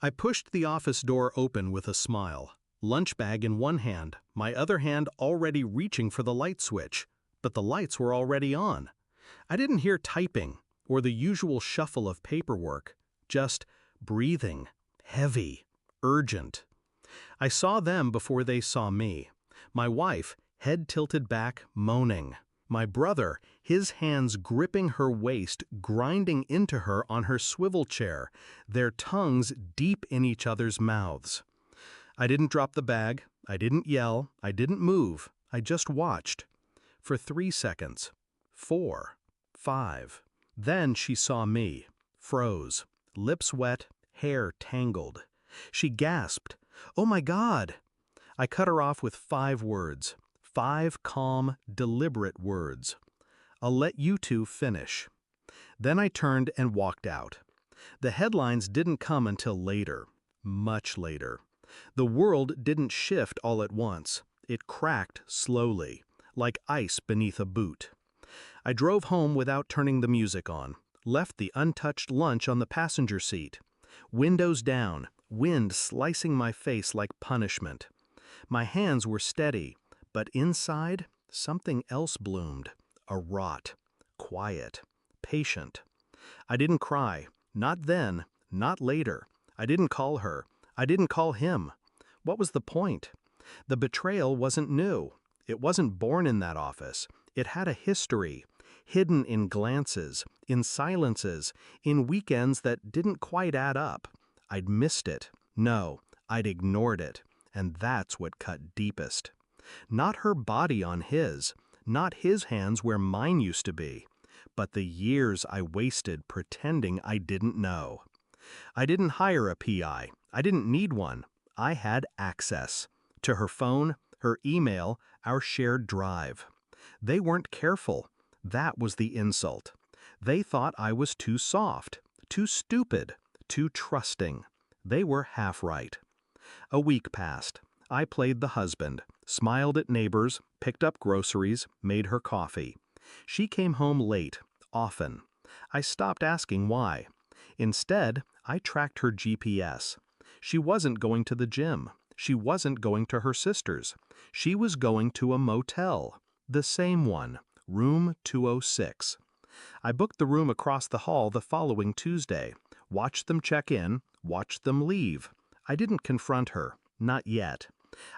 I pushed the office door open with a smile, lunch bag in one hand, my other hand already reaching for the light switch, but the lights were already on. I didn't hear typing or the usual shuffle of paperwork, just breathing, heavy, urgent. I saw them before they saw me. My wife, head tilted back, moaning. My brother, his hands gripping her waist, grinding into her on her swivel chair, their tongues deep in each other's mouths. I didn't drop the bag, I didn't yell, I didn't move, I just watched. For 3 seconds, 4, 5. Then she saw me, froze, lips wet, hair tangled. She gasped, "Oh my God!" I cut her off with 5 words. 5 calm, deliberate words. "I'll let you two finish." Then I turned and walked out. The headlines didn't come until later, much later. The world didn't shift all at once. It cracked slowly, like ice beneath a boot. I drove home without turning the music on, left the untouched lunch on the passenger seat. Windows down, wind slicing my face like punishment. My hands were steady, but inside, something else bloomed. A rot. Quiet. Patient. I didn't cry. Not then. Not later. I didn't call her. I didn't call him. What was the point? The betrayal wasn't new. It wasn't born in that office. It had a history, hidden in glances, in silences, in weekends that didn't quite add up. I'd missed it. No, I'd ignored it. And that's what cut deepest. Not her body on his, not his hands where mine used to be, but the years I wasted pretending I didn't know. I didn't hire a PI. I didn't need one. I had access to her phone, her email, our shared drive. They weren't careful. That was the insult. They thought I was too soft, too stupid, too trusting. They were half right. A week passed. I played the husband, smiled at neighbors, picked up groceries, made her coffee. She came home late, often. I stopped asking why. Instead, I tracked her GPS. She wasn't going to the gym. She wasn't going to her sister's. She was going to a motel. The same one, room 206. I booked the room across the hall the following Tuesday, watched them check in, watched them leave. I didn't confront her, not yet.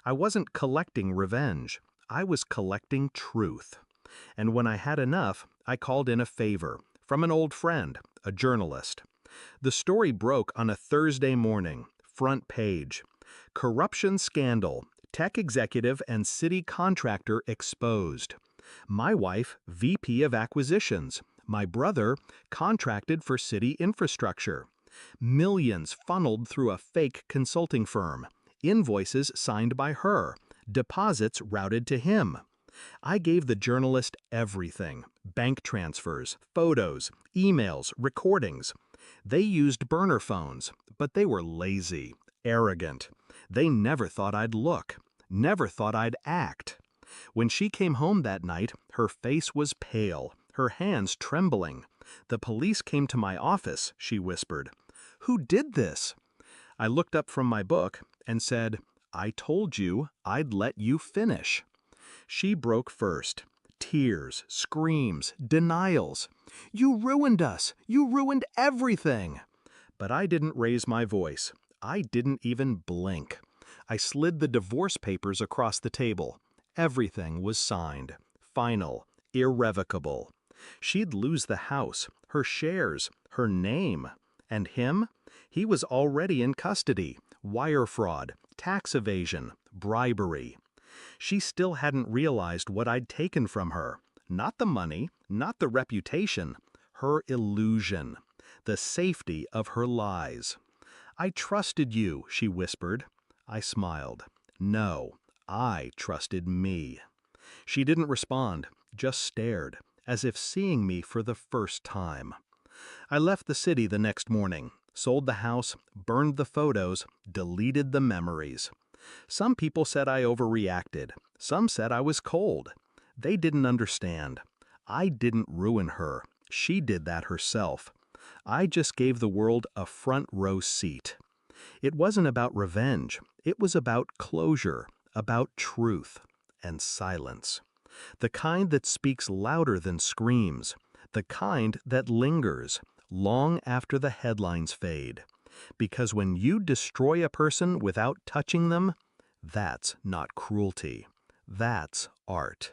I wasn't collecting revenge. I was collecting truth. And when I had enough, I called in a favor from an old friend, a journalist. The story broke on a Thursday morning, front page. Corruption scandal, tech executive and city contractor exposed. My wife, VP of acquisitions. My brother, contracted for city infrastructure. Millions funneled through a fake consulting firm. Invoices signed by her. Deposits routed to him. I gave the journalist everything. Bank transfers, photos, emails, recordings. They used burner phones, but they were lazy, arrogant. They never thought I'd look, never thought I'd act. When she came home that night, her face was pale, her hands trembling. "The police came to my office," she whispered. "Who did this?" I looked up from my book and said, "I told you I'd let you finish." She broke first. Tears, screams, denials. "You ruined us! You ruined everything!" But I didn't raise my voice. I didn't even blink. I slid the divorce papers across the table. Everything was signed. Final. Irrevocable. She'd lose the house, her shares, her name. And him? He was already in custody. Wire fraud, tax evasion, bribery. She still hadn't realized what I'd taken from her. Not the money, not the reputation. Her illusion. The safety of her lies. "I trusted you," she whispered. I smiled. No, I trusted me. She didn't respond, just stared, as if seeing me for the first time. I left the city the next morning, sold the house, burned the photos, deleted the memories. Some people said I overreacted. Some said I was cold. They didn't understand. I didn't ruin her. She did that herself. I just gave the world a front row seat. It wasn't about revenge. It was about closure, about truth, and silence. The kind that speaks louder than screams. The kind that lingers long after the headlines fade. Because when you destroy a person without touching them, that's not cruelty. That's art.